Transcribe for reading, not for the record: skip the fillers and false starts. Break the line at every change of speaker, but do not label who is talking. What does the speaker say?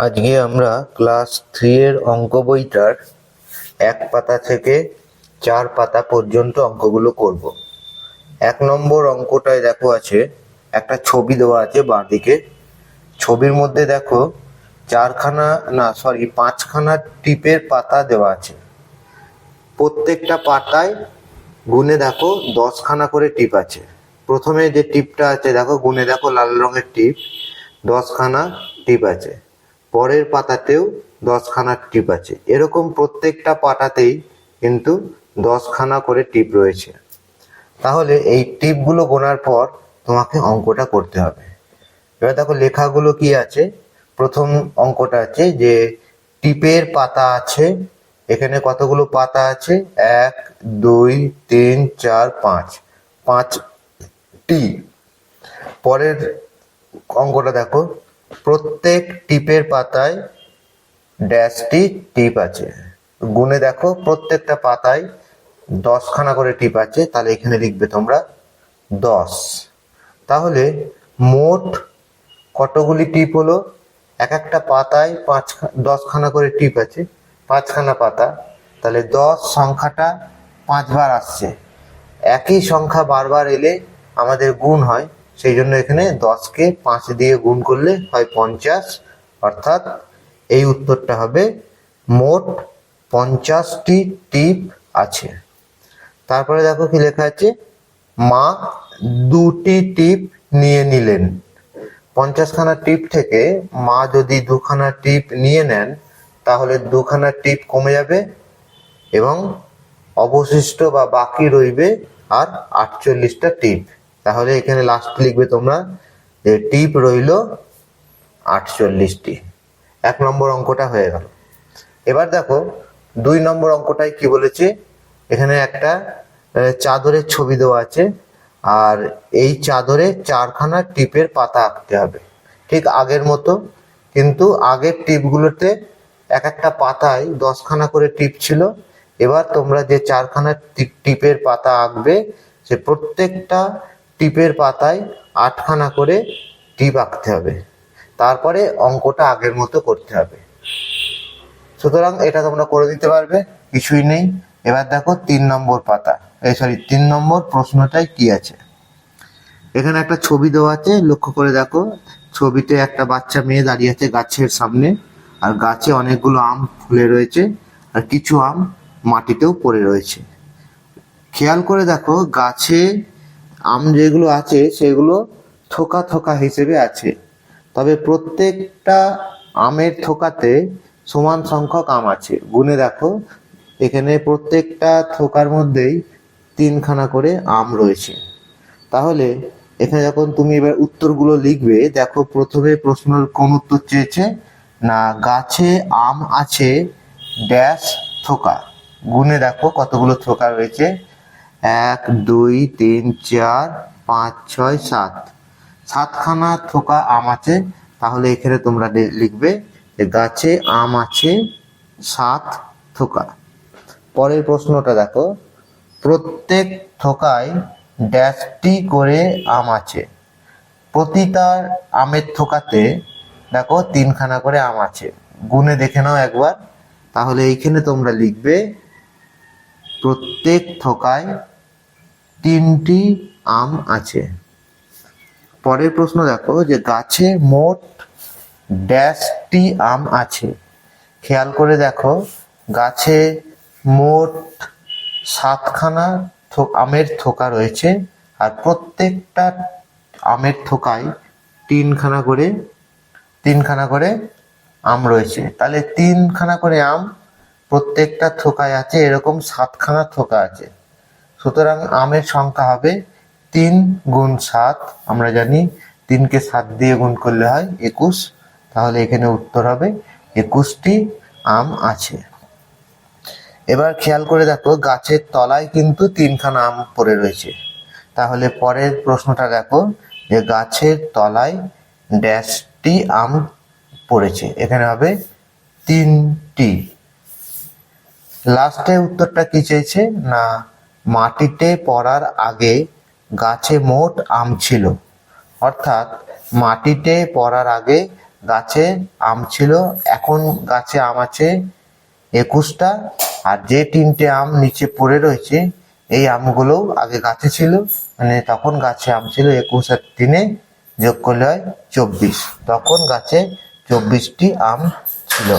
আজকে আমরা ক্লাস 3 এর অঙ্ক বইটার 1 পাতা থেকে 4 পাতা পর্যন্ত অঙ্কগুলো করব। 1 নম্বর অঙ্কটায় দেখো আছে একটা ছবি দেওয়া আছে বাঁ দিকে। ছবির মধ্যে দেখো 5খানা টিপের পাতা দেওয়া আছে। প্রত্যেকটা পাতায় গুনে দেখো 10খানা করে টিপ আছে। প্রথমে যে টিপটা আছে দেখো, গুনে দেখো লাল রঙের টিপ, 10খানা টিপ আছে। পরের পাতাতেও 10খানা টিপ আছে। এরকম প্রত্যেকটা পাতাতেই কিন্তু 10খানা করে টিপ রয়েছে। তাহলে এই টিপগুলো গোনার পর তোমাকে অঙ্কটা করতে হবে। এবার দেখো লেখাগুলো কি আছে। প্রথম অঙ্কটা আছে যে টিপের পাতা আছে। এখানে কতগুলো পাতা আছে? 1 2 3 4 5, 5টি। পরের অঙ্কটা দেখো, প্রত্যেক টিপের পাতায় ড্যাশটি টিপ আছে। গুনে দেখো প্রত্যেকটা পাতায় 10খানা করে টিপ আছে, তাহলে এখানে লিখবে তোমরা 10। তাহলে মোট কতগুলি টিপ হলো? এক একটা পাতায় 10খানা করে টিপ আছে, 5খানা পাতা, তাহলে 10 সংখ্যাটা 5 বার আসছে। একই সংখ্যা বারবার এলে আমাদের গুণ হয়, সেই জন্য এখানে 10কে 5 দিয়ে গুণ করলে হয় 50। অর্থাৎ এই উত্তরটা হবে মোট 50টি টিপ আছে। তারপরে দেখো কি লেখা আছে, মা 2টি টিপ নিয়ে নিলেন। 50খানা টিপ থেকে মা যদি 2খানা টিপ নিয়ে নেন, তাহলে 2খানা টিপ কমে যাবে এবং অবশিষ্ট বা বাকি রইবে আর 48টা টিপ। তাহলে এখানে লাস্ট লিখবে তোমরা যে টিপ রইল 48টি। 1 নম্বর অঙ্কটা হয়ে গেল। এবার দেখো 2 নম্বর অঙ্কটায় কি বলেছে। এখানে একটা চাদরের ছবি দেওয়া আছে, আর এই চাদরে 4খানা টিপের পাতা আঁকতে হবে, ঠিক আগের মতো। কিন্তু আগের টিপগুলোতে এক একটা পাতায় 10খানা করে টিপ ছিল। এবার তোমরা যে 4খানা টিপের পাতা আঁকবে, সে প্রত্যেকটা টিপের পাতায় 8খানা করে টিপ আঁকতে হবে। তারপরে অঙ্কটা আগের মতো করতে হবে। সুতরাং এটা তোমরা করে দিতে পারবে, কিছুই নেই। এবার দেখো 3 নম্বর পাতা, 3 নম্বর প্রশ্নটায় কি আছে। এখানে একটা ছবি দেওয়া আছে, লক্ষ্য করে দেখো। ছবিতে একটা বাচ্চা মেয়ে দাঁড়িয়ে আছে গাছের সামনে, আর গাছে অনেকগুলো আম ফুলে রয়েছে, আর কিছু আম মাটিতেও পড়ে রয়েছে। খেয়াল করে দেখো গাছে আম যেগুলো আছে সেগুলো থোকা থোকা হিসেবে আছে, তবে প্রত্যেকটা আমের থোকাতে সমান সংখ্যক আম আছে। গুনে দেখো এখানে প্রত্যেকটা থোকার মধ্যেই 3খানা করে আম রয়েছে। তাহলে এখানে যখন তুমি এবার উত্তরগুলো লিখবে, দেখো প্রথমে প্রশ্নের কোন উত্তর চেয়েছে না, গাছে আম আছে ড্যাশ থোকা। গুনে দেখো কতগুলো থোকা রয়েছে, 1 2 3 4 5 6 7, 7খানা থোকা আম আছে। তাহলে এখানে তোমরা লিখবে যে গাছে আম আছে 7 থোকা। পরের প্রশ্নটা দেখো, প্রত্যেক থোকায় ড্যাশটি করে আম আছে। প্রতিটা আমের থোকাতে দেখো 3খানা করে আম আছে। গুনে দেখে নাও একবার। তাহলে এইখানে তোমরা লিখবে প্রত্যেক থোকায় 3টি আম আছে। পরের প্রশ্ন দেখো যে গাছে মোট ড্যাশটি আম আছে। খেয়াল করে দেখো গাছে মোট 7খানা আমের থোকা রয়েছে, আর প্রত্যেকটা আমের থোকায় 3খানা করে আম রয়েছে। তাহলে 3খানা করে আম প্রত্যেকটা থোকায় আছে, এরকম 7খানা থোকা আছে। সুতরাং আমের সংখ্যা হবে 3 গুণ 7। আমরা জানি 3কে 7 দিয়ে গুণ করলে হয় 21। তাহলে এখানে উত্তর হবে 21টি আম আছে। এবার খেয়াল করে দেখো গাছের তলায় কিন্তু 3খানা আম পড়ে রয়েছে। তাহলে পরের প্রশ্নটা দেখো যে গাছের তলায় ড্যাশটি আম পড়েছে। এখানে হবে 3টি। লাস্টে উত্তরটা কি চেয়েছে না, মাটিতে পড়ার আগে গাছে মোট আম ছিল। অর্থাৎ মাটিতে পড়ার আগে গাছে আম ছিল, এখন গাছে আম আছে 21টা, আর যে 3টে আম নিচে পড়ে রয়েছে এই আমগুলো আগে গাছে ছিল, মানে তখন গাছে আম ছিল 21 আর 3 যোগ করলে হয় 24, তখন গাছে 24টি আম ছিল।